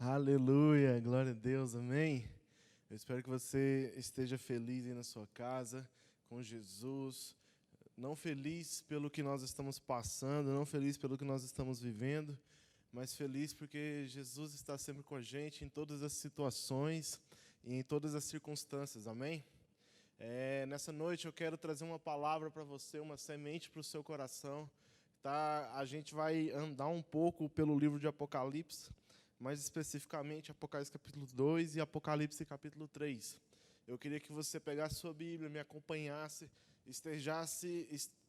Aleluia, glória a Deus, amém. Eu espero que você esteja feliz aí na sua casa, com Jesus, não feliz pelo que nós estamos passando, não feliz pelo que nós estamos vivendo, mas feliz porque Jesus está sempre com a gente em todas as situações e em todas as circunstâncias, amém? Nessa noite eu quero trazer uma palavra para você, uma semente para o seu coração, tá? A gente vai andar um pouco pelo livro de Apocalipse, mais especificamente Apocalipse capítulo 2 e Apocalipse capítulo 3. Eu queria que você pegasse sua Bíblia, me acompanhasse,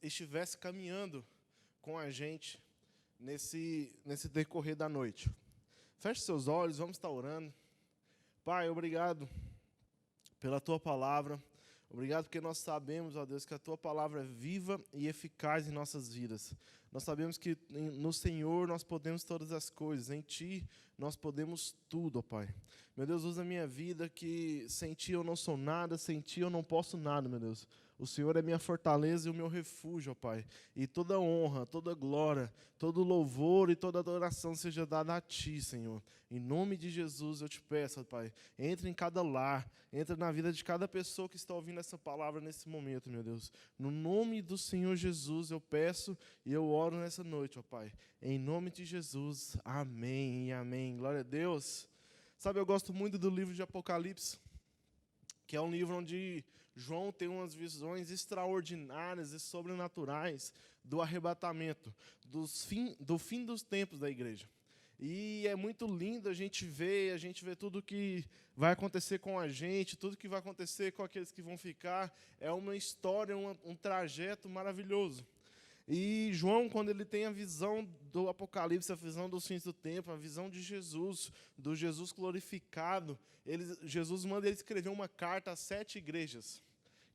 estivesse caminhando com a gente nesse decorrer da noite. Feche seus olhos, vamos estar orando. Pai, obrigado pela Tua palavra. Obrigado porque nós sabemos, ó Deus, que a Tua palavra é viva e eficaz em nossas vidas. Nós sabemos que no Senhor nós podemos todas as coisas, em Ti nós podemos tudo, ó Pai. Meu Deus, usa a minha vida que sem Ti eu não sou nada, sem Ti eu não posso nada, meu Deus. O Senhor é minha fortaleza e o meu refúgio, ó Pai. E toda honra, toda glória, todo louvor e toda adoração seja dada a Ti, Senhor. Em nome de Jesus eu te peço, ó Pai. Entre em cada lar, entre na vida de cada pessoa que está ouvindo essa palavra nesse momento, meu Deus. No nome do Senhor Jesus eu peço e eu oro nessa noite, ó Pai. Em nome de Jesus, amém e amém. Glória a Deus. Sabe, eu gosto muito do livro de Apocalipse, que é um livro onde João tem umas visões extraordinárias e sobrenaturais do arrebatamento, do fim dos tempos da igreja. E é muito lindo a gente ver tudo que vai acontecer com a gente, tudo que vai acontecer com aqueles que vão ficar. É uma história, um trajeto maravilhoso. E João, quando ele tem a visão do Apocalipse, a visão dos fins do tempo, a visão de Jesus, do Jesus glorificado, Jesus manda ele escrever uma carta a 7 igrejas,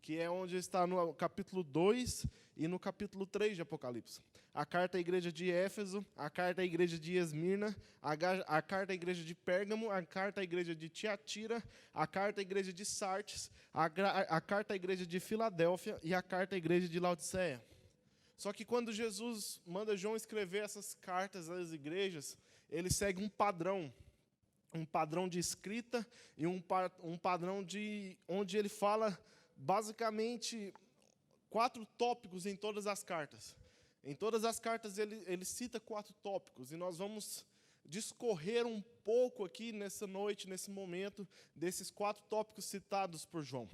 que é onde está no capítulo 2 e no capítulo 3 de Apocalipse. A carta à igreja de Éfeso, a carta à igreja de Esmirna, a carta à igreja de Pérgamo, a carta à igreja de Tiatira, a carta à igreja de Sardes, a carta à igreja de Filadélfia e a carta à igreja de Laodiceia. Só que quando Jesus manda João escrever essas cartas às igrejas, ele segue um padrão de escrita e um padrão de onde ele fala basicamente 4 tópicos em todas as cartas. Em todas as cartas ele cita 4 tópicos, e nós vamos discorrer um pouco aqui nessa noite, nesse momento, desses 4 tópicos citados por João.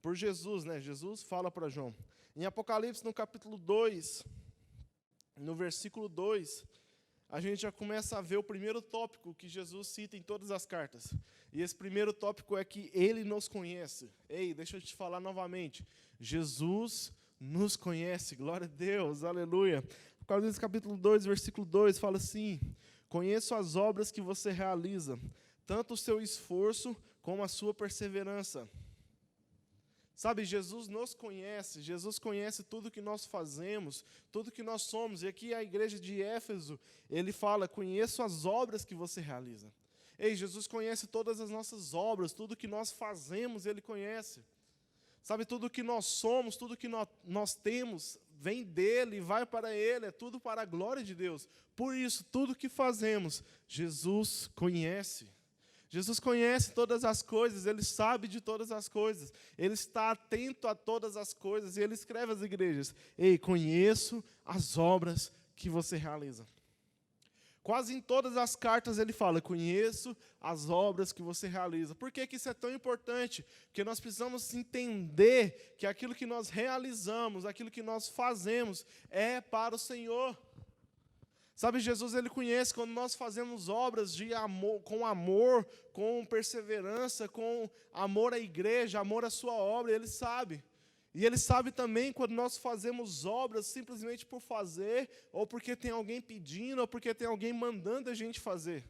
Por Jesus, né? Jesus fala para João. Em Apocalipse, no capítulo 2, no versículo 2, a gente já começa a ver o primeiro tópico que Jesus cita em todas as cartas. E esse primeiro tópico é que Ele nos conhece. Ei, deixa eu te falar novamente. Jesus nos conhece, glória a Deus, aleluia. Apocalipse capítulo 2, versículo 2, fala assim: conheço as obras que você realiza, tanto o seu esforço como a sua perseverança. Sabe, Jesus conhece tudo que nós fazemos, tudo que nós somos. E aqui a igreja de Éfeso, ele fala: conheço as obras que você realiza. Ei, Jesus conhece todas as nossas obras, tudo que nós fazemos, Ele conhece. Sabe, tudo que nós somos, tudo que nós temos, vem dEle, vai para Ele, é tudo para a glória de Deus. Por isso, tudo que fazemos, Jesus conhece. Jesus conhece todas as coisas, Ele sabe de todas as coisas, Ele está atento a todas as coisas, e Ele escreve às igrejas: ei, conheço as obras que você realiza. Quase em todas as cartas ele fala: conheço as obras que você realiza. Por que isso é tão importante? Porque nós precisamos entender que aquilo que nós realizamos, aquilo que nós fazemos, é para o Senhor. Sabe, Jesus, Ele conhece quando nós fazemos obras de amor, com perseverança, com amor à igreja, amor à sua obra, Ele sabe. E Ele sabe também quando nós fazemos obras simplesmente por fazer, ou porque tem alguém pedindo, ou porque tem alguém mandando a gente fazer.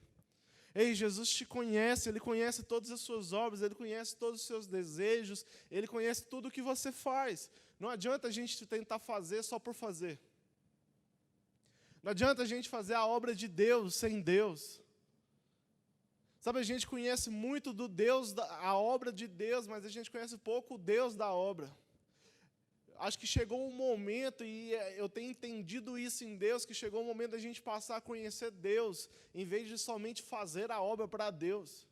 Ei, Jesus te conhece, Ele conhece todas as suas obras, Ele conhece todos os seus desejos, Ele conhece tudo o que você faz. Não adianta a gente tentar fazer só por fazer. Não adianta a gente fazer a obra de Deus sem Deus. Sabe, a gente conhece muito do Deus, a obra de Deus, mas a gente conhece pouco o Deus da obra. Acho que chegou um momento, e eu tenho entendido isso em Deus, que chegou o momento da gente passar a conhecer Deus, em vez de somente fazer a obra para Deus.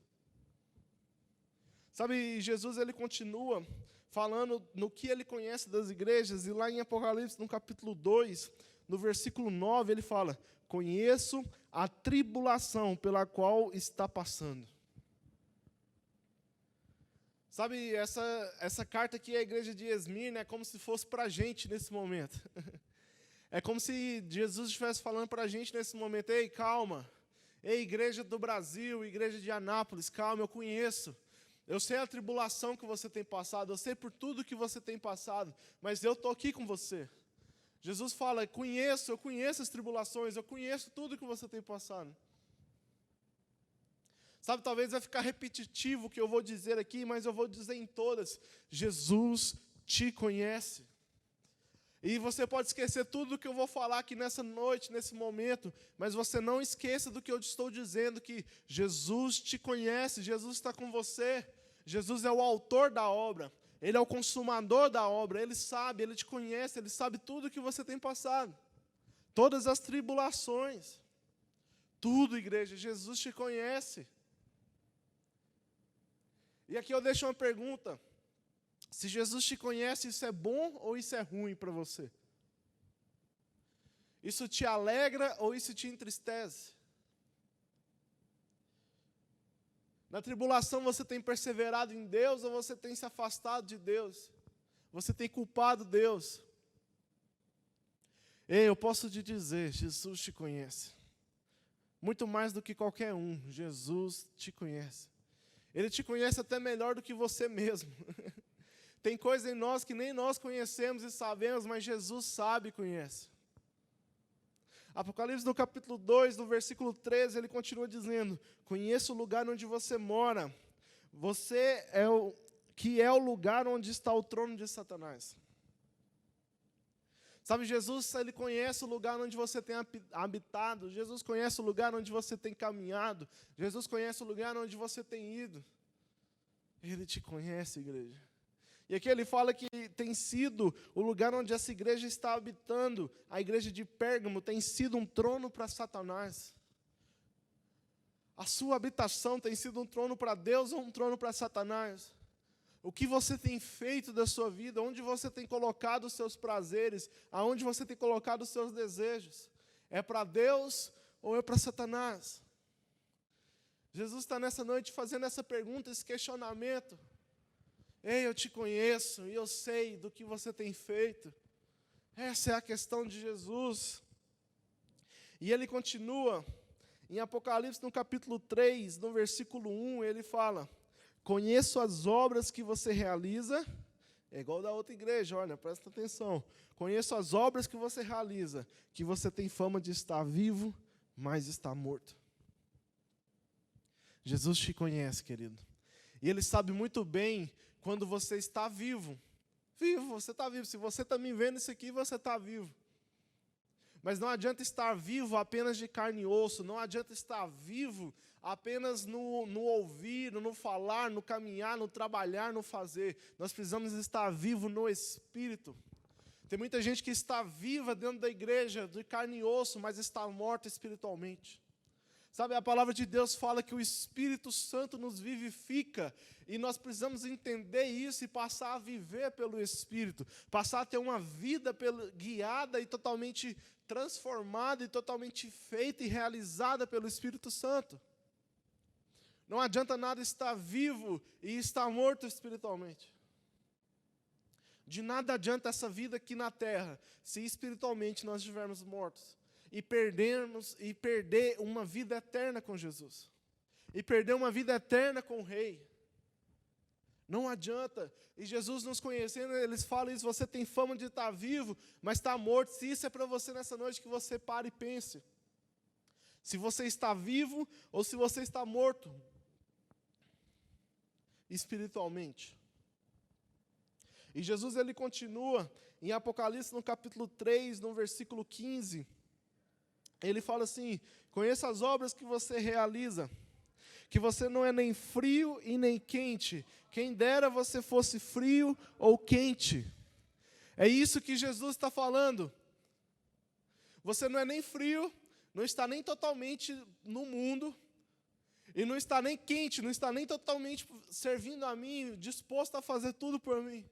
Sabe, Jesus ele continua falando no que ele conhece das igrejas, e lá em Apocalipse, no capítulo 2, no versículo 9, ele fala: conheço a tribulação pela qual está passando. Sabe, essa carta aqui, a igreja de Esmirna, é como se fosse para a gente nesse momento. É como se Jesus estivesse falando para a gente nesse momento: ei, calma. Ei, igreja do Brasil, igreja de Anápolis, calma, eu conheço. Eu sei a tribulação que você tem passado, eu sei por tudo que você tem passado, mas eu estou aqui com você. Jesus fala: eu conheço as tribulações, eu conheço tudo que você tem passado. Sabe, talvez vai ficar repetitivo o que eu vou dizer aqui, mas eu vou dizer em todas: Jesus te conhece. E você pode esquecer tudo o que eu vou falar aqui nessa noite, nesse momento, mas você não esqueça do que eu estou dizendo, que Jesus te conhece, Jesus está com você. Jesus é o autor da obra, Ele é o consumador da obra, Ele sabe, Ele te conhece, Ele sabe tudo o que você tem passado. Todas as tribulações, tudo, igreja, Jesus te conhece. E aqui eu deixo uma pergunta: se Jesus te conhece, isso é bom ou isso é ruim para você? Isso te alegra ou isso te entristece? Na tribulação você tem perseverado em Deus ou você tem se afastado de Deus? Você tem culpado Deus? Ei, eu posso te dizer, Jesus te conhece. Muito mais do que qualquer um, Jesus te conhece. Ele te conhece até melhor do que você mesmo. Tem coisa em nós que nem nós conhecemos e sabemos, mas Jesus sabe e conhece. Apocalipse no capítulo 2, no versículo 13, ele continua dizendo: conheço o lugar onde você mora. Você é o lugar onde está o trono de Satanás. Sabe, Jesus, ele conhece o lugar onde você tem habitado. Jesus conhece o lugar onde você tem caminhado. Jesus conhece o lugar onde você tem ido. Ele te conhece, igreja. E aqui ele fala que tem sido o lugar onde essa igreja está habitando, a igreja de Pérgamo, tem sido um trono para Satanás. A sua habitação tem sido um trono para Deus ou um trono para Satanás? O que você tem feito da sua vida? Onde você tem colocado os seus prazeres? Aonde você tem colocado os seus desejos? É para Deus ou é para Satanás? Jesus está nessa noite fazendo essa pergunta, esse questionamento. Ei, eu te conheço e eu sei do que você tem feito. Essa é a questão de Jesus. E ele continua, em Apocalipse, no capítulo 3, no versículo 1, ele fala: conheço as obras que você realiza. É igual da outra igreja, olha, presta atenção. Conheço as obras que você realiza, que você tem fama de estar vivo, mas está morto. Jesus te conhece, querido. E Ele sabe muito bem quando você está vivo. Vivo, você está vivo. Se você está me vendo isso aqui, você está vivo. Mas não adianta estar vivo apenas de carne e osso. Não adianta estar vivo apenas no ouvir, no falar, no caminhar, no trabalhar, no fazer. Nós precisamos estar vivo no Espírito. Tem muita gente que está viva dentro da igreja, de carne e osso, mas está morta espiritualmente. Sabe, a palavra de Deus fala que o Espírito Santo nos vivifica, e nós precisamos entender isso e passar a viver pelo Espírito, passar a ter uma vida guiada e totalmente transformada e totalmente feita e realizada pelo Espírito Santo. Não adianta nada estar vivo e estar morto espiritualmente. De nada adianta essa vida aqui na terra, se espiritualmente nós estivermos mortos. E perder uma vida eterna com Jesus. E perder uma vida eterna com o Rei. Não adianta. E Jesus nos conhecendo, eles falam isso: você tem fama de estar vivo, mas está morto. Se isso é para você nessa noite, que você pare e pense. Se você está vivo ou se você está morto. Espiritualmente. E Jesus, ele continua em Apocalipse, no capítulo 3, no versículo 15. Ele fala assim: conheça as obras que você realiza, que você não é nem frio e nem quente. Quem dera você fosse frio ou quente. É isso que Jesus está falando. Você não é nem frio, não está nem totalmente no mundo, e não está nem quente, não está nem totalmente servindo a mim, disposto a fazer tudo por mim.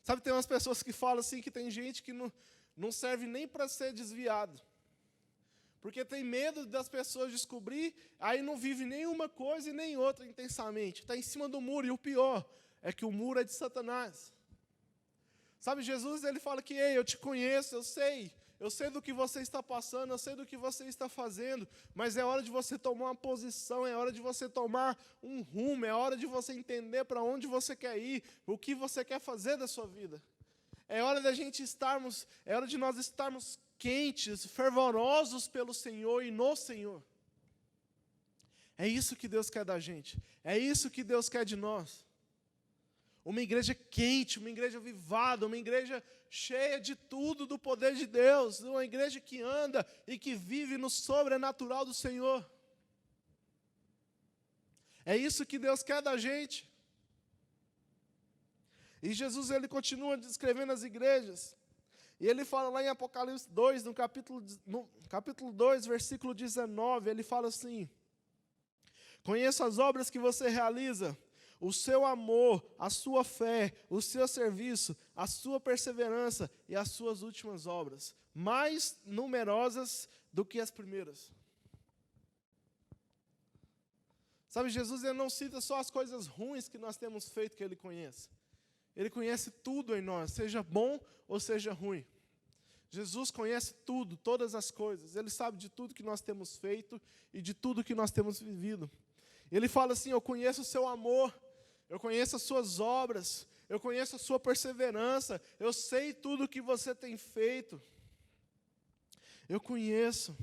Sabe, tem umas pessoas que falam assim, que tem gente que não serve nem para ser desviado. Porque tem medo das pessoas descobrir, aí não vive nenhuma coisa e nem outra intensamente. Está em cima do muro, e o pior é que o muro é de Satanás. Sabe, Jesus, ele fala que, ei, eu te conheço, eu sei do que você está passando, eu sei do que você está fazendo, mas é hora de você tomar uma posição, é hora de você tomar um rumo, é hora de você entender para onde você quer ir, o que você quer fazer da sua vida. É hora de nós estarmos quentes, fervorosos pelo Senhor e no Senhor. É isso que Deus quer da gente, é isso que Deus quer de nós. Uma igreja quente, uma igreja avivada, uma igreja cheia de tudo do poder de Deus, uma igreja que anda e que vive no sobrenatural do Senhor. É isso que Deus quer da gente. E Jesus, ele continua descrevendo as igrejas, e ele fala lá em Apocalipse 2, no capítulo 2, versículo 19, ele fala assim: conheço as obras que você realiza, o seu amor, a sua fé, o seu serviço, a sua perseverança e as suas últimas obras, mais numerosas do que as primeiras. Sabe, Jesus, ele não cita só as coisas ruins que nós temos feito que ele conhece. Ele conhece tudo em nós, seja bom ou seja ruim. Jesus conhece tudo, todas as coisas. Ele sabe de tudo que nós temos feito e de tudo que nós temos vivido. Ele fala assim: eu conheço o seu amor, eu conheço as suas obras, eu conheço a sua perseverança, eu sei tudo o que você tem feito. Eu conheço.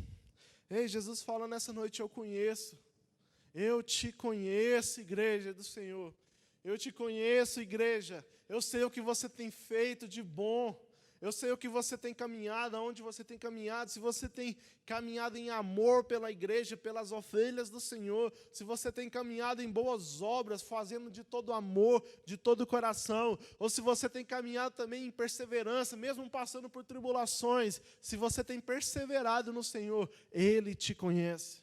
Ei, Jesus fala nessa noite: eu conheço. Eu te conheço, igreja do Senhor. Eu te conheço, igreja. Eu sei o que você tem feito de bom. Eu sei o que você tem caminhado, aonde você tem caminhado, se você tem caminhado em amor pela igreja, pelas ovelhas do Senhor, se você tem caminhado em boas obras, fazendo de todo amor, de todo coração, ou se você tem caminhado também em perseverança, mesmo passando por tribulações, se você tem perseverado no Senhor, Ele te conhece.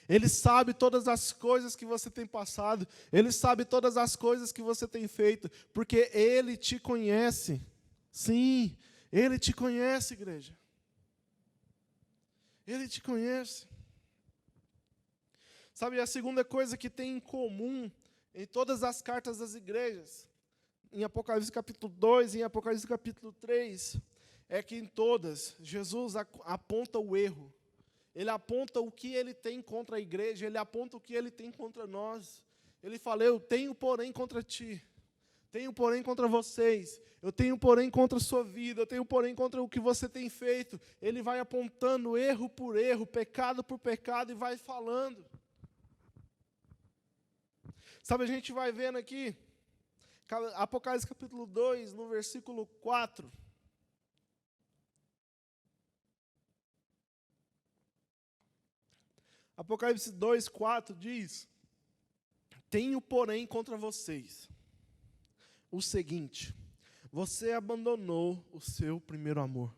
Ele sabe todas as coisas que você tem passado, Ele sabe todas as coisas que você tem feito, porque Ele te conhece. Sim, Ele te conhece, igreja. Ele te conhece. Sabe, a segunda coisa que tem em comum em todas as cartas das igrejas, em Apocalipse capítulo 2 e em Apocalipse capítulo 3, é que em todas, Jesus aponta o erro. Ele aponta o que ele tem contra a igreja, ele aponta o que ele tem contra nós. Ele fala: eu tenho porém contra ti, tenho porém contra vocês, eu tenho porém contra a sua vida, eu tenho porém contra o que você tem feito. Ele vai apontando erro por erro, pecado por pecado e vai falando. Sabe, a gente vai vendo aqui, Apocalipse capítulo 2, no versículo 4. Apocalipse 2, 4 diz: tenho, porém, contra vocês o seguinte: você abandonou o seu primeiro amor.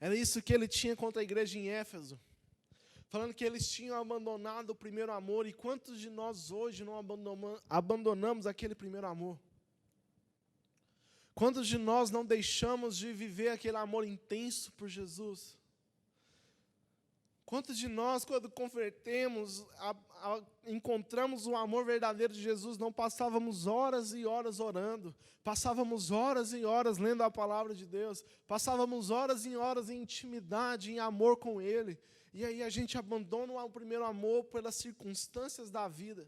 Era isso que ele tinha contra a igreja em Éfeso, falando que eles tinham abandonado o primeiro amor. E quantos de nós hoje não abandonamos aquele primeiro amor? Quantos de nós não deixamos de viver aquele amor intenso por Jesus? Quantos de nós, quando convertemos, encontramos o amor verdadeiro de Jesus, não passávamos horas e horas orando, passávamos horas e horas lendo a palavra de Deus, passávamos horas e horas em intimidade, em amor com Ele, e aí a gente abandona o primeiro amor pelas circunstâncias da vida.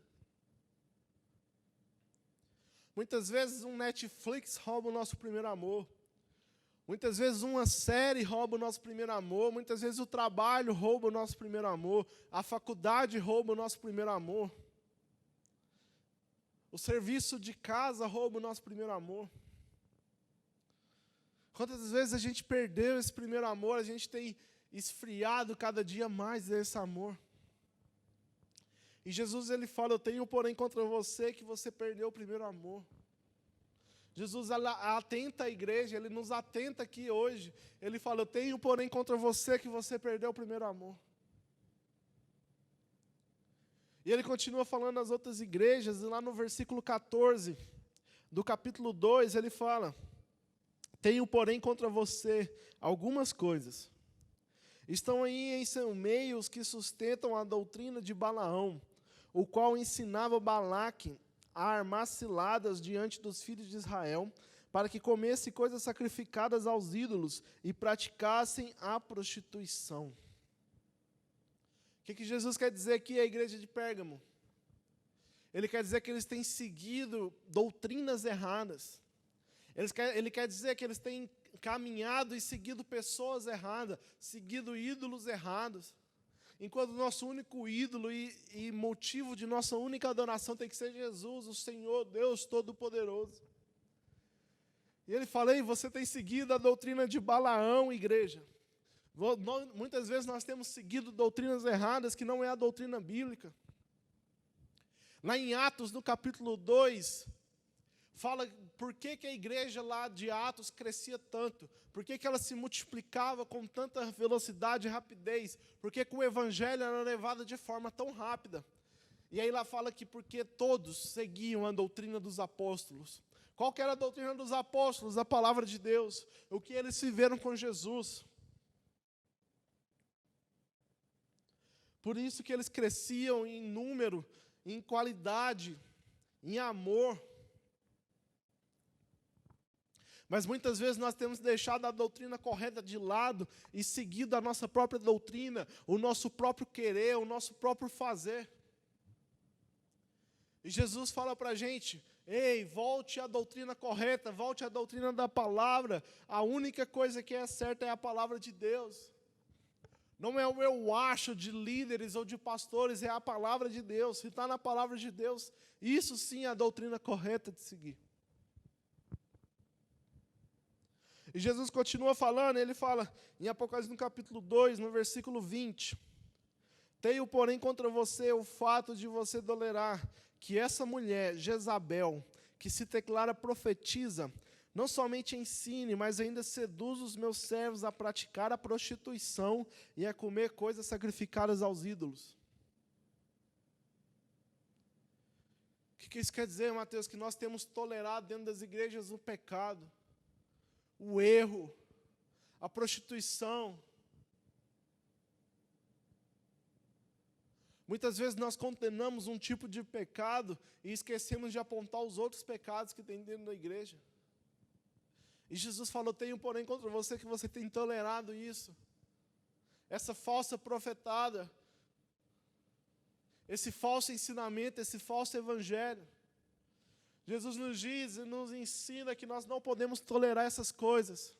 Muitas vezes um Netflix rouba o nosso primeiro amor. Muitas vezes uma série rouba o nosso primeiro amor, muitas vezes o trabalho rouba o nosso primeiro amor, a faculdade rouba o nosso primeiro amor, o serviço de casa rouba o nosso primeiro amor. Quantas vezes a gente perdeu esse primeiro amor, a gente tem esfriado cada dia mais esse amor. E Jesus ele fala, eu tenho porém contra você que você perdeu o primeiro amor. Jesus atenta a igreja, ele nos atenta aqui hoje. Ele fala, eu tenho porém contra você que você perdeu o primeiro amor. E ele continua falando nas outras igrejas, e lá no versículo 14 do capítulo 2, ele fala, tenho porém contra você algumas coisas. Estão aí em seu meio os que sustentam a doutrina de Balaão, o qual ensinava Balaque a armar ciladas diante dos filhos de Israel, para que comessem coisas sacrificadas aos ídolos e praticassem a prostituição. O que Jesus quer dizer aqui à igreja de Pérgamo? Ele quer dizer que eles têm seguido doutrinas erradas. Ele quer dizer que eles têm caminhado e seguido pessoas erradas, seguido ídolos errados. Enquanto o nosso único ídolo e motivo de nossa única adoração tem que ser Jesus, o Senhor, Deus Todo-Poderoso. E ele fala, ei, você tem seguido a doutrina de Balaão, igreja. Muitas vezes nós temos seguido doutrinas erradas, que não é a doutrina bíblica. Lá em Atos, no capítulo 2, fala por que a igreja lá de Atos crescia tanto, por que ela se multiplicava com tanta velocidade e rapidez, por que o evangelho era levado de forma tão rápida. E aí lá fala que porque todos seguiam a doutrina dos apóstolos. Qual que era a doutrina dos apóstolos? A palavra de Deus, o que eles viveram com Jesus. Por isso que eles cresciam em número, em qualidade, em amor. Mas muitas vezes nós temos deixado a doutrina correta de lado e seguido a nossa própria doutrina, o nosso próprio querer, o nosso próprio fazer. E Jesus fala para a gente, ei, volte à doutrina correta, volte à doutrina da palavra. A única coisa que é certa é a palavra de Deus. Não é o eu acho de líderes ou de pastores, é a palavra de Deus. Se está na palavra de Deus, isso sim é a doutrina correta de seguir. E Jesus continua falando, ele fala em Apocalipse no capítulo 2, no versículo 20. Tenho, porém, contra você o fato de você tolerar que essa mulher, Jezabel, que se declara profetiza, não somente ensine, mas ainda seduz os meus servos a praticar a prostituição e a comer coisas sacrificadas aos ídolos. O que isso quer dizer, Mateus? Que nós temos tolerado dentro das igrejas o pecado, o erro, a prostituição. Muitas vezes nós condenamos um tipo de pecado e esquecemos de apontar os outros pecados que tem dentro da igreja. E Jesus falou, tenho porém contra você que você tem tolerado isso. Essa falsa profetada, esse falso ensinamento, esse falso evangelho. Jesus nos diz e nos ensina que nós não podemos tolerar essas coisas.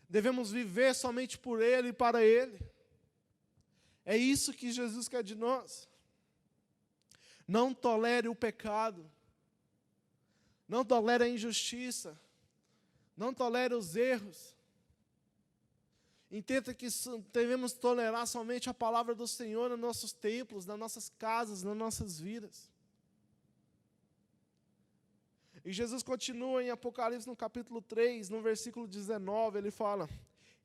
Devemos viver somente por Ele e para Ele. É isso que Jesus quer de nós. Não tolere o pecado. Não tolere a injustiça. Não tolere os erros. Entenda que devemos tolerar somente a palavra do Senhor nos nossos templos, nas nossas casas, nas nossas vidas. E Jesus continua em Apocalipse no capítulo 3, no versículo 19, ele fala,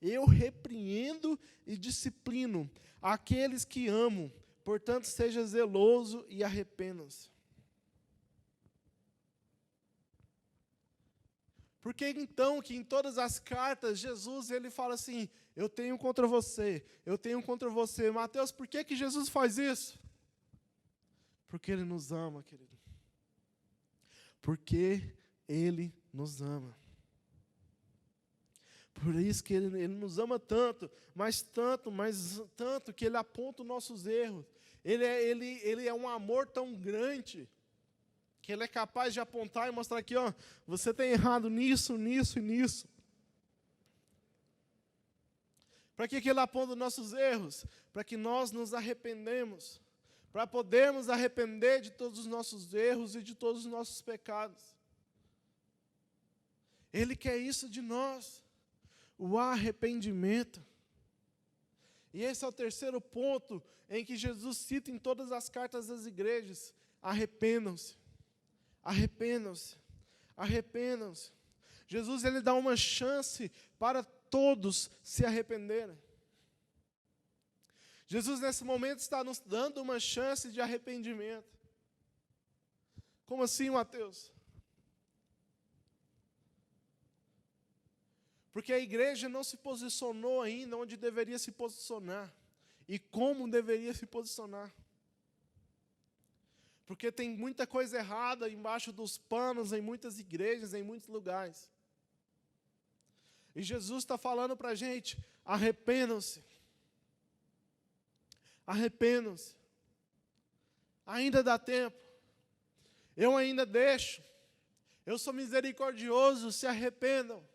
eu repreendo e disciplino aqueles que amo, portanto seja zeloso e arrependa-se. Por que então que em todas as cartas Jesus ele fala assim, eu tenho contra você, eu tenho contra você. Mateus, por que Jesus faz isso? Porque Ele nos ama, querido. Porque Ele nos ama. Por isso que Ele nos ama tanto, mas tanto que Ele aponta os nossos erros. Ele é um amor tão grande, que Ele é capaz de apontar e mostrar aqui, ó, você tem errado nisso, nisso e nisso. Para que Ele aponta os nossos erros? Para que nós nos arrependemos. Para podermos arrepender de todos os nossos erros e de todos os nossos pecados. Ele quer isso de nós, o arrependimento. E esse é o terceiro ponto em que Jesus cita em todas as cartas das igrejas: arrependam-se, arrependam-se, arrependam-se. Jesus, ele dá uma chance para todos se arrependerem. Jesus, nesse momento, está nos dando uma chance de arrependimento. Como assim, Mateus? Porque a igreja não se posicionou ainda onde deveria se posicionar. E como deveria se posicionar. Porque tem muita coisa errada embaixo dos panos, em muitas igrejas, em muitos lugares. E Jesus está falando para a gente: arrependam-se. Arrependam-se. Ainda dá tempo. Eu ainda deixo. Eu sou misericordioso, se arrependam.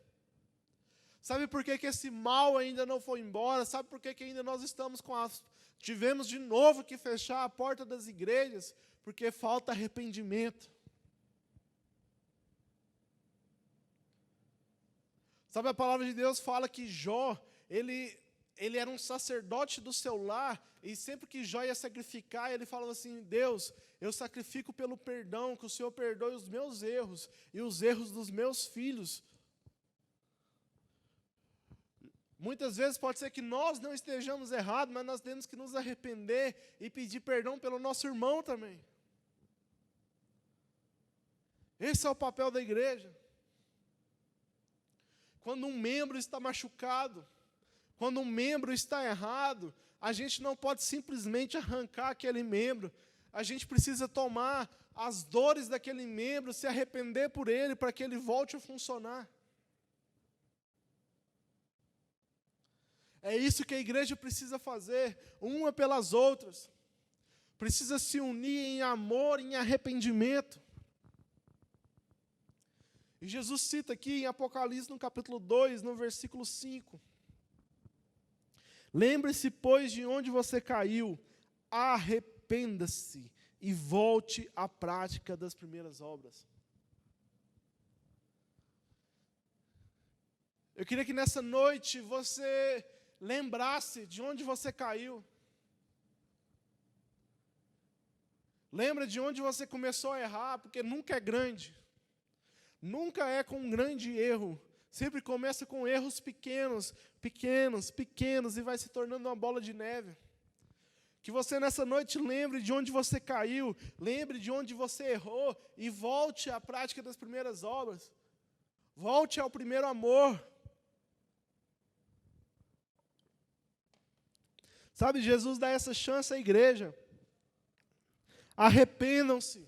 Sabe por que esse mal ainda não foi embora? Sabe por que ainda nós estamos tivemos de novo que fechar a porta das igrejas? Porque falta arrependimento. Sabe, a palavra de Deus fala que Jó, ele era um sacerdote do seu lar, e sempre que Jó ia sacrificar, ele falava assim: Deus, eu sacrifico pelo perdão, que o Senhor perdoe os meus erros e os erros dos meus filhos. Muitas vezes pode ser que nós não estejamos errados, mas nós temos que nos arrepender e pedir perdão pelo nosso irmão também. Esse é o papel da igreja. Quando um membro está machucado, quando um membro está errado, a gente não pode simplesmente arrancar aquele membro. A gente precisa tomar as dores daquele membro, se arrepender por ele, para que ele volte a funcionar. É isso que a igreja precisa fazer, uma pelas outras. Precisa se unir em amor, em arrependimento. E Jesus cita aqui em Apocalipse, no capítulo 2, no versículo 5. Lembre-se, pois, de onde você caiu, arrependa-se e volte à prática das primeiras obras. Eu queria que nessa noite você lembrasse de onde você caiu. Lembra de onde você começou a errar, porque nunca é grande. Nunca é com um grande erro. Sempre começa com erros pequenos, pequenos, pequenos, e vai se tornando uma bola de neve. Que você nessa noite lembre de onde você caiu, lembre de onde você errou, e volte à prática das primeiras obras. Volte ao primeiro amor. Sabe, Jesus dá essa chance à igreja. Arrependam-se.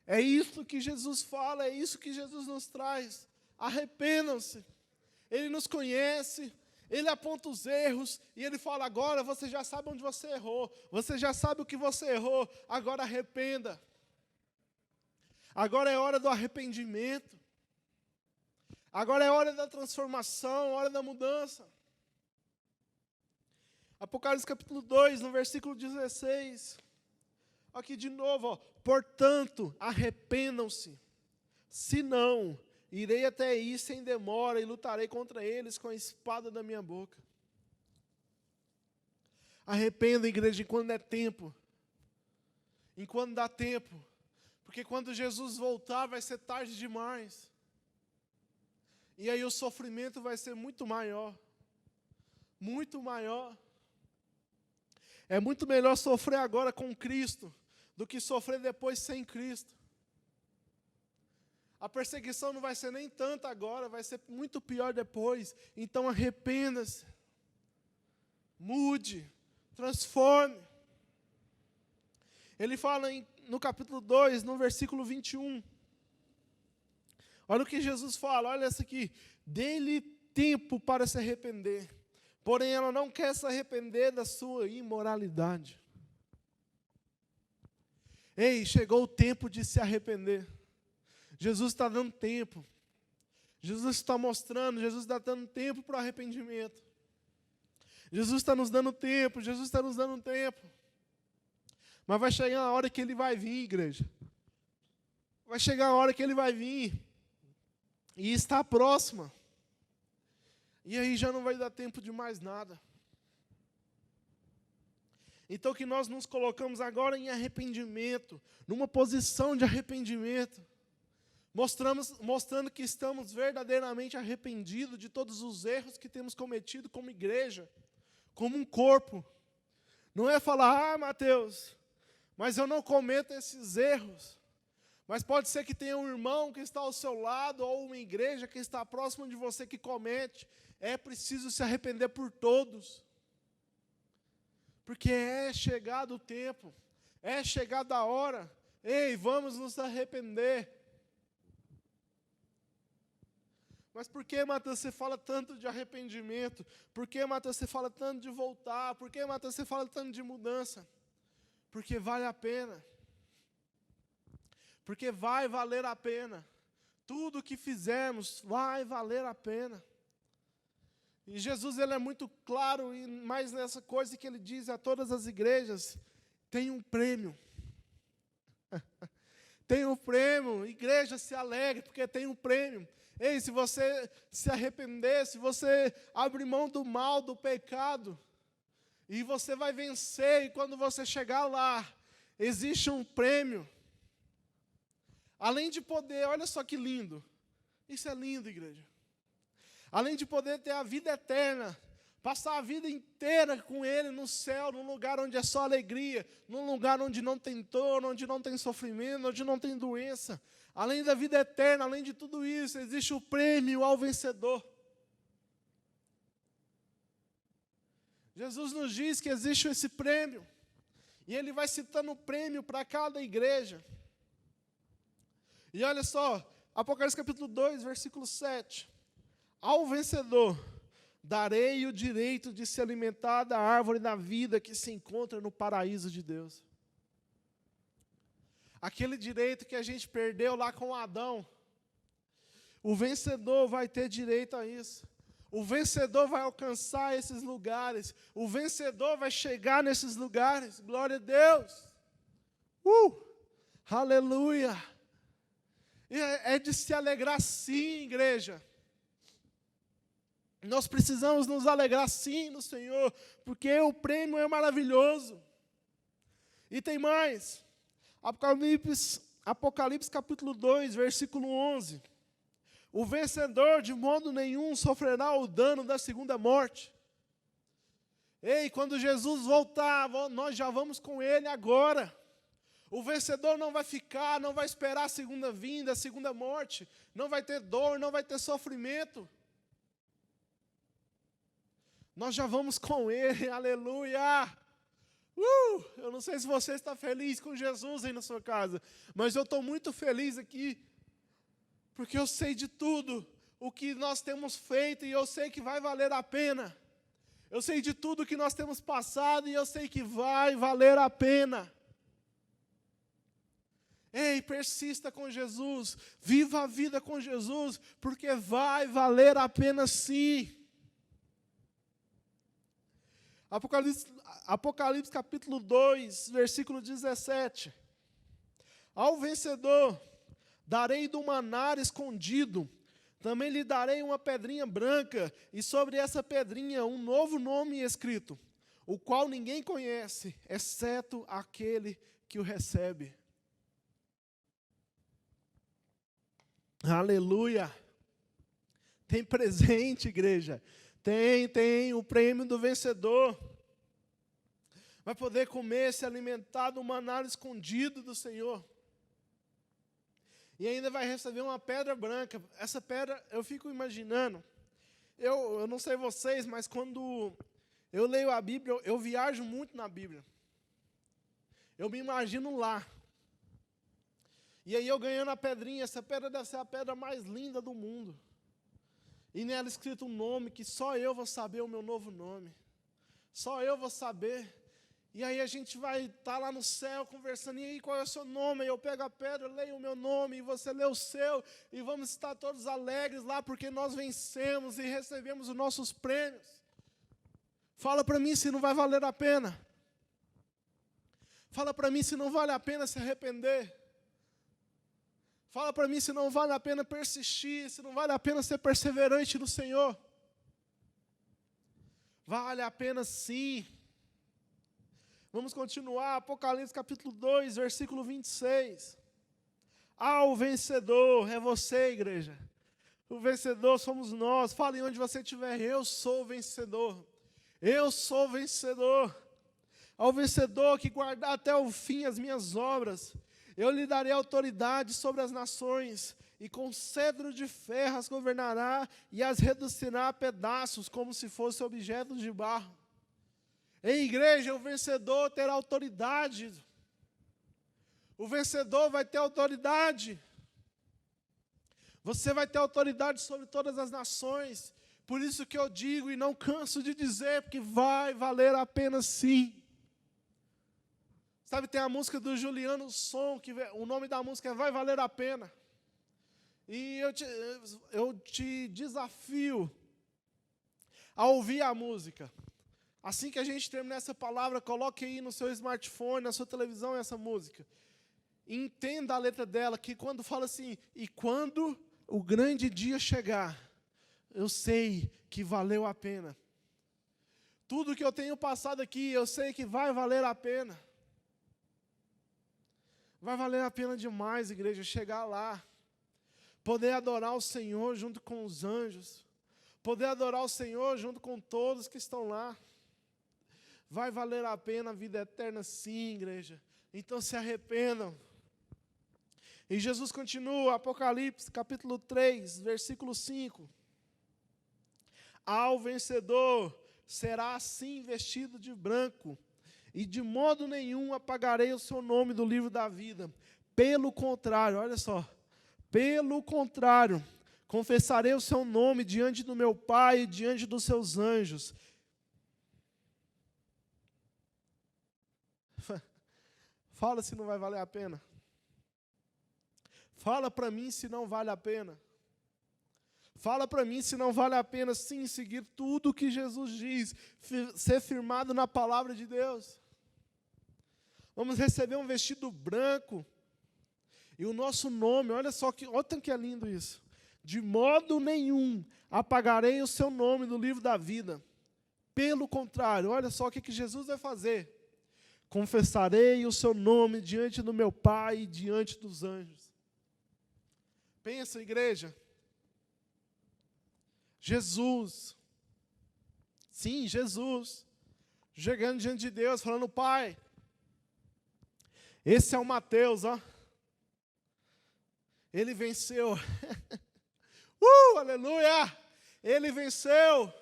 É isso que Jesus fala, é isso que Jesus nos traz. Arrependam-se. Ele nos conhece, Ele aponta os erros, e Ele fala: agora você já sabe onde você errou, você já sabe o que você errou, agora arrependa. Agora é hora do arrependimento. Agora é hora da transformação, hora da mudança. Apocalipse capítulo 2, no versículo 16. Aqui de novo, ó. Portanto, arrependam-se. Se não, irei até aí sem demora e lutarei contra eles com a espada da minha boca. Arrependa, igreja, enquanto é tempo. Enquanto dá tempo. Porque quando Jesus voltar, vai ser tarde demais. E aí o sofrimento vai ser muito maior. Muito maior. É muito melhor sofrer agora com Cristo do que sofrer depois sem Cristo. A perseguição não vai ser nem tanta agora, vai ser muito pior depois. Então arrependa-se. Mude. Transforme. Ele fala no capítulo 2, no versículo 21. Olha o que Jesus fala, olha essa aqui. Dê-lhe tempo para se arrepender. Porém, ela não quer se arrepender da sua imoralidade. Ei, chegou o tempo de se arrepender. Jesus está dando tempo. Jesus está mostrando, Jesus está dando tempo para o arrependimento. Jesus está nos dando tempo, Jesus está nos dando tempo. Mas vai chegar a hora que Ele vai vir, igreja. Vai chegar a hora que Ele vai vir. E está próxima. E aí já não vai dar tempo de mais nada. Então que nós nos colocamos agora em arrependimento, numa posição de arrependimento, mostrando que estamos verdadeiramente arrependidos de todos os erros que temos cometido como igreja, como um corpo. Não é falar, Mateus, mas eu não cometo esses erros. Mas pode ser que tenha um irmão que está ao seu lado, ou uma igreja que está próxima de você que comete. É preciso se arrepender por todos. Porque é chegado o tempo, é chegada a hora. Ei, vamos nos arrepender. Mas por que, Mateus, você fala tanto de arrependimento? Por que, Mateus, você fala tanto de voltar? Por que, Mateus, você fala tanto de mudança? Porque vale a pena. Porque vai valer a pena. Tudo o que fizermos vai valer a pena. E Jesus, ele é muito claro, e mais nessa coisa que ele diz a todas as igrejas, tem um prêmio. Tem um prêmio, igreja, se alegre, porque tem um prêmio. Ei, se você se arrepender, se você abrir mão do mal, do pecado, e você vai vencer, e quando você chegar lá, existe um prêmio. Além de poder, olha só que lindo. Isso é lindo, igreja. Além de poder ter a vida eterna, passar a vida inteira com Ele no céu, num lugar onde é só alegria, num lugar onde não tem dor, onde não tem sofrimento, onde não tem doença. Além da vida eterna, além de tudo isso, existe o prêmio ao vencedor. Jesus nos diz que existe esse prêmio, e Ele vai citando o prêmio para cada igreja. E olha só, Apocalipse capítulo 2, versículo 7. Ao vencedor, darei o direito de se alimentar da árvore da vida que se encontra no paraíso de Deus. Aquele direito que a gente perdeu lá com Adão, o vencedor vai ter direito a isso. O vencedor vai alcançar esses lugares. O vencedor vai chegar nesses lugares. Glória a Deus. Aleluia. E é de se alegrar sim, igreja. Nós precisamos nos alegrar sim no Senhor, porque o prêmio é maravilhoso. E tem mais. Apocalipse capítulo 2, versículo 11. O vencedor de modo nenhum sofrerá o dano da segunda morte. Ei, quando Jesus voltar, nós já vamos com Ele agora. O vencedor não vai ficar, não vai esperar a segunda vinda, a segunda morte. Não vai ter dor, não vai ter sofrimento. Nós já vamos com Ele, aleluia. Eu não sei se você está feliz com Jesus aí na sua casa, mas eu estou muito feliz aqui, porque eu sei de tudo o que nós temos feito e eu sei que vai valer a pena. Eu sei de tudo que nós temos passado e eu sei que vai valer a pena. Ei, persista com Jesus, viva a vida com Jesus, porque vai valer a pena sim. Apocalipse capítulo 2, versículo 17. Ao vencedor darei do maná escondido, também lhe darei uma pedrinha branca, e sobre essa pedrinha um novo nome escrito, o qual ninguém conhece, exceto aquele que o recebe. Aleluia. Tem presente, igreja. Tem o prêmio do vencedor. Vai poder comer, se alimentar do maná escondido do Senhor. E ainda vai receber uma pedra branca. Essa pedra, eu fico imaginando. Eu não sei vocês, mas quando eu leio a Bíblia, eu viajo muito na Bíblia. Eu me imagino lá. E aí eu ganhando a pedrinha, essa pedra deve ser a pedra mais linda do mundo. E nela escrito um nome que só eu vou saber o meu novo nome. Só eu vou saber. E aí a gente vai estar lá no céu conversando, e aí qual é o seu nome? Aí eu pego a pedra, leio o meu nome, e você lê o seu, e vamos estar todos alegres lá, porque nós vencemos e recebemos os nossos prêmios. Fala para mim se não vai valer a pena. Fala para mim se não vale a pena se arrepender. Fala para mim se não vale a pena persistir, se não vale a pena ser perseverante no Senhor. Vale a pena sim. Vamos continuar, Apocalipse capítulo 2, versículo 26. Ao vencedor, é você, igreja. O vencedor somos nós. Fale onde você estiver, eu sou vencedor. Eu sou vencedor. Ao vencedor que guardar até o fim as minhas obras, eu lhe darei autoridade sobre as nações, e com cetro de ferro as governará e as reduzirá a pedaços, como se fossem objetos de barro. Em igreja, o vencedor terá autoridade. O vencedor vai ter autoridade. Você vai ter autoridade sobre todas as nações. Por isso que eu digo e não canso de dizer, porque vai valer a pena sim. Sabe, tem a música do Juliano Som, que o nome da música é Vai Valer a Pena. E eu te desafio a ouvir a música. Assim que a gente terminar essa palavra, coloque aí no seu smartphone, na sua televisão, essa música. Entenda a letra dela, que quando fala assim, e quando o grande dia chegar, eu sei que valeu a pena. Tudo que eu tenho passado aqui, eu sei que vai valer a pena. Vai valer a pena demais, igreja, chegar lá. Poder adorar o Senhor junto com os anjos. Poder adorar o Senhor junto com todos que estão lá. Vai valer a pena a vida eterna sim, igreja. Então se arrependam. E Jesus continua, Apocalipse capítulo 3, versículo 5. Ao vencedor será assim vestido de branco, e de modo nenhum apagarei o seu nome do livro da vida. Pelo contrário, olha só, pelo contrário, confessarei o seu nome diante do meu Pai e diante dos seus anjos. Fala se não vai valer a pena. Fala para mim se não vale a pena. Fala para mim se não vale a pena sim seguir tudo o que Jesus diz, ser firmado na palavra de Deus. Vamos receber um vestido branco e o nosso nome, olha tanto que é lindo isso. De modo nenhum apagarei o seu nome do livro da vida. Pelo contrário, olha só o que Jesus vai fazer. Confessarei o seu nome diante do meu Pai e diante dos anjos. Pensa, igreja. Jesus. Sim, Jesus. Chegando diante de Deus, falando, Pai, esse é o Mateus, ó. Ele venceu. Aleluia! Ele venceu.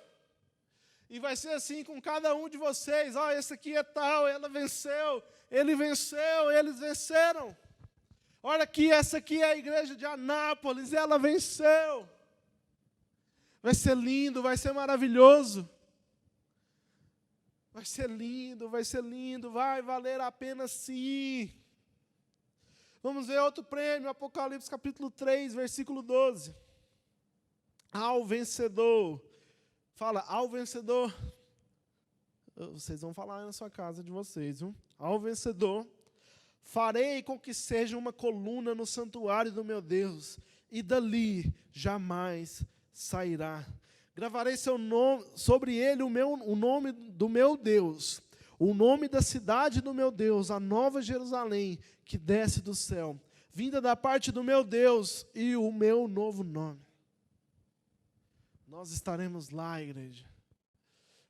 E vai ser assim com cada um de vocês. Ó, esse aqui é tal, ela venceu. Ele venceu, eles venceram. Olha aqui, essa aqui é a igreja de Anápolis, ela venceu. Vai ser lindo, vai ser maravilhoso. Vai ser lindo, vai valer a pena sim. Vamos ver outro prêmio, Apocalipse capítulo 3, versículo 12. Ao vencedor. Fala, ao vencedor. Vocês vão falar na sua casa de vocês, viu? Ao vencedor, farei com que seja uma coluna no santuário do meu Deus, e dali jamais sairá. Gravarei seu nome, sobre ele o nome do meu Deus, o nome da cidade do meu Deus, a nova Jerusalém, que desce do céu, vinda da parte do meu Deus, e o meu novo nome. Nós estaremos lá, igreja.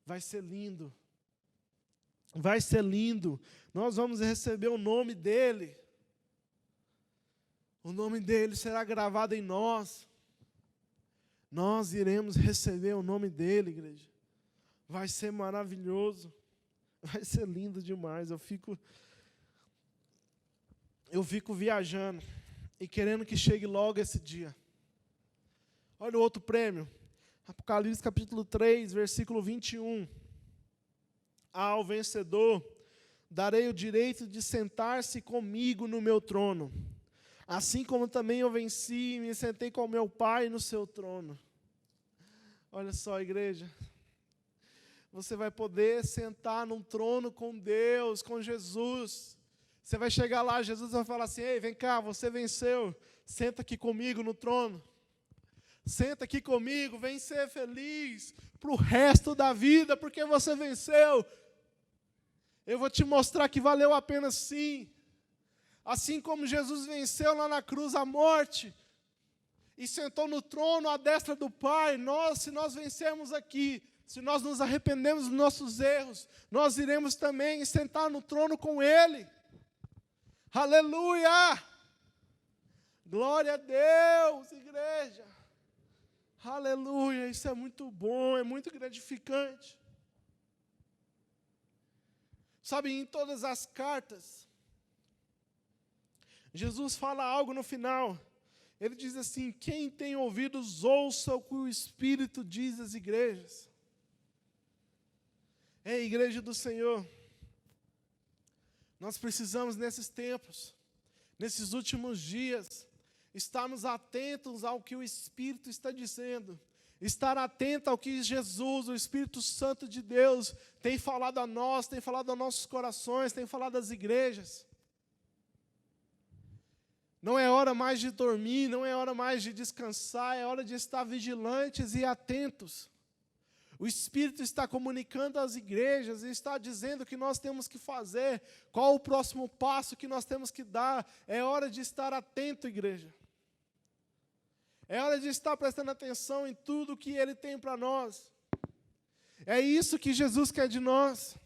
Vai ser lindo. Vai ser lindo. Nós vamos receber o nome dele. O nome dele será gravado em nós. Nós iremos receber o nome dele, igreja. Vai ser maravilhoso. Vai ser lindo demais. Eu fico viajando e querendo que chegue logo esse dia. Olha o outro prêmio. Apocalipse capítulo 3, versículo 21. Ao vencedor darei o direito de sentar-se comigo no meu trono, assim como também eu venci e me sentei com meu Pai no seu trono. Olha só, igreja. Você vai poder sentar num trono com Deus, com Jesus. Você vai chegar lá, Jesus vai falar assim, ei, vem cá, você venceu, senta aqui comigo no trono. Senta aqui comigo, vem ser feliz para o resto da vida, porque você venceu. Eu vou te mostrar que valeu a pena sim. Assim como Jesus venceu lá na cruz a morte e sentou no trono à destra do Pai, se nós vencermos aqui, se nós nos arrependemos dos nossos erros, nós iremos também sentar no trono com Ele. Aleluia! Glória a Deus, igreja. Aleluia, isso é muito bom, é muito gratificante. Sabe, em todas as cartas, Jesus fala algo no final. Ele diz assim: quem tem ouvidos, ouça o que o Espírito diz às igrejas. Ei, igreja do Senhor, nós precisamos nesses tempos, nesses últimos dias, estarmos atentos ao que o Espírito está dizendo. Estar atento ao que Jesus, o Espírito Santo de Deus, tem falado a nós, tem falado aos nossos corações, tem falado às igrejas. Não é hora mais de dormir, não é hora mais de descansar, é hora de estar vigilantes e atentos. O Espírito está comunicando às igrejas e está dizendo o que nós temos que fazer, qual o próximo passo que nós temos que dar. É hora de estar atento, igreja. É hora de estar prestando atenção em tudo que Ele tem para nós. É isso que Jesus quer de nós.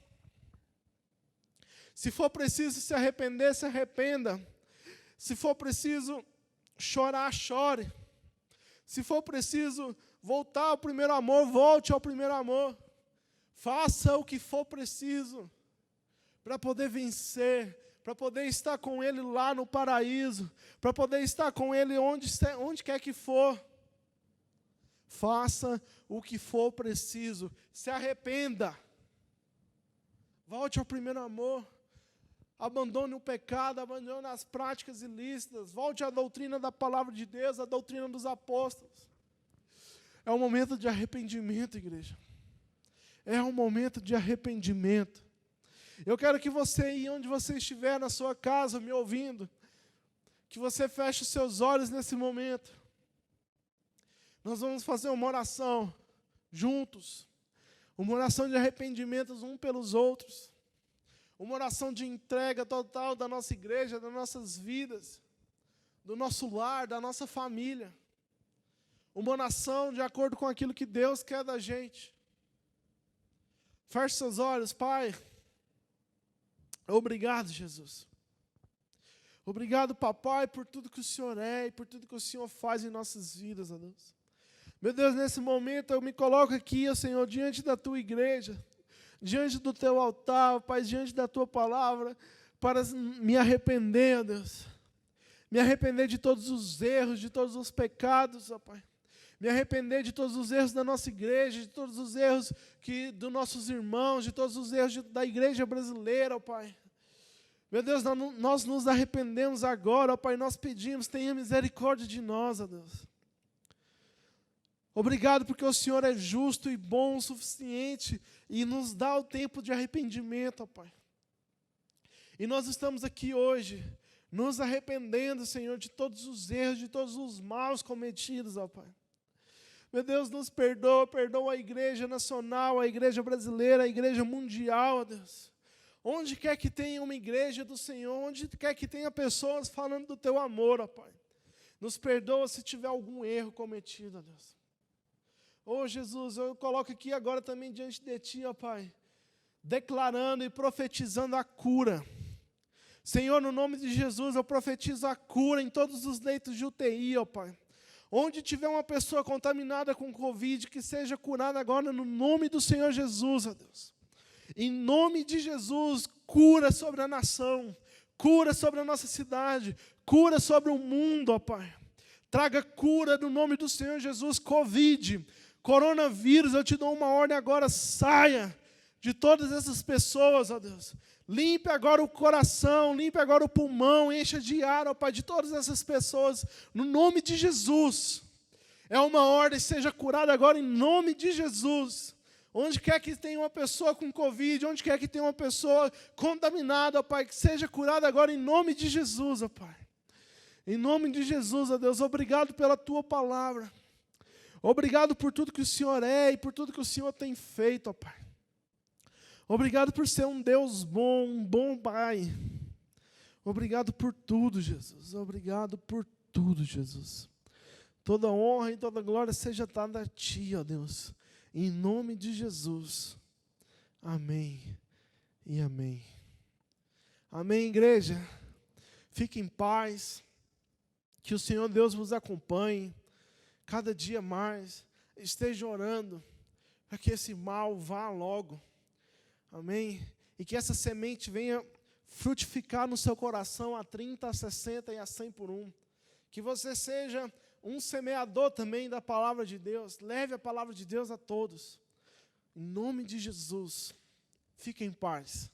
Se for preciso se arrepender, se arrependa. Se for preciso chorar, chore. Se for preciso voltar ao primeiro amor, volte ao primeiro amor. Faça o que for preciso para poder vencer, para poder estar com Ele lá no paraíso, para poder estar com Ele onde quer que for. Faça o que for preciso, se arrependa, volte ao primeiro amor, abandone o pecado, abandone as práticas ilícitas, volte à doutrina da palavra de Deus, à doutrina dos apóstolos. É um momento de arrependimento, igreja. É um momento de arrependimento. Eu quero que você, onde você estiver, na sua casa, me ouvindo, que você feche os seus olhos nesse momento. Nós vamos fazer uma oração juntos. Uma oração de arrependimento uns pelos outros. Uma oração de entrega total da nossa igreja, das nossas vidas, do nosso lar, da nossa família. Uma oração de acordo com aquilo que Deus quer da gente. Feche seus olhos, Pai. Obrigado, Jesus. Obrigado, Papai, por tudo que o Senhor é e por tudo que o Senhor faz em nossas vidas, ó Deus. Meu Deus, nesse momento eu me coloco aqui, ó Senhor, diante da Tua igreja, diante do Teu altar, Pai, diante da Tua palavra, para me arrepender, ó Deus. Me arrepender de todos os erros, de todos os pecados, ó Pai. Me arrepender de todos os erros da nossa igreja, de todos os erros dos nossos irmãos, de todos os erros da igreja brasileira, ó Pai. Meu Deus, nós nos arrependemos agora, ó Pai, nós pedimos, tenha misericórdia de nós, ó Deus. Obrigado porque o Senhor é justo e bom o suficiente e nos dá o tempo de arrependimento, ó Pai. E nós estamos aqui hoje, nos arrependendo, Senhor, de todos os erros, de todos os maus cometidos, ó Pai. Meu Deus, nos perdoa, perdoa a igreja nacional, a igreja brasileira, a igreja mundial, ó Deus. Onde quer que tenha uma igreja do Senhor, onde quer que tenha pessoas falando do Teu amor, ó Pai. Nos perdoa se tiver algum erro cometido, ó Deus. Ô Jesus, eu coloco aqui agora também diante de Ti, ó Pai, declarando e profetizando a cura. Senhor, no nome de Jesus, eu profetizo a cura em todos os leitos de UTI, ó Pai. Onde tiver uma pessoa contaminada com Covid, que seja curada agora no nome do Senhor Jesus, ó Deus. Em nome de Jesus, cura sobre a nação, cura sobre a nossa cidade, cura sobre o mundo, ó Pai. Traga cura no nome do Senhor Jesus. Covid, coronavírus, eu te dou uma ordem agora, saia de todas essas pessoas, ó Deus. Limpe agora o coração, limpe agora o pulmão, encha de ar, ó Pai, de todas essas pessoas, no nome de Jesus. É uma ordem, seja curada agora em nome de Jesus. Onde quer que tenha uma pessoa com Covid, onde quer que tenha uma pessoa contaminada, ó Pai, que seja curada agora em nome de Jesus, ó Pai. Em nome de Jesus, ó Deus, obrigado pela Tua palavra. Obrigado por tudo que o Senhor é e por tudo que o Senhor tem feito, ó Pai. Obrigado por ser um Deus bom, um bom Pai. Obrigado por tudo, Jesus. Obrigado por tudo, Jesus. Toda honra e toda glória seja dada a Ti, ó Deus. Em nome de Jesus. Amém e amém. Amém, igreja. Fique em paz. Que o Senhor Deus vos acompanhe. Cada dia mais. Esteja orando para que esse mal vá logo. Amém? E que essa semente venha frutificar no seu coração a 30, a 60 e a 100 por um. Que você seja um semeador também da palavra de Deus. Leve a palavra de Deus a todos. Em nome de Jesus. Fique em paz.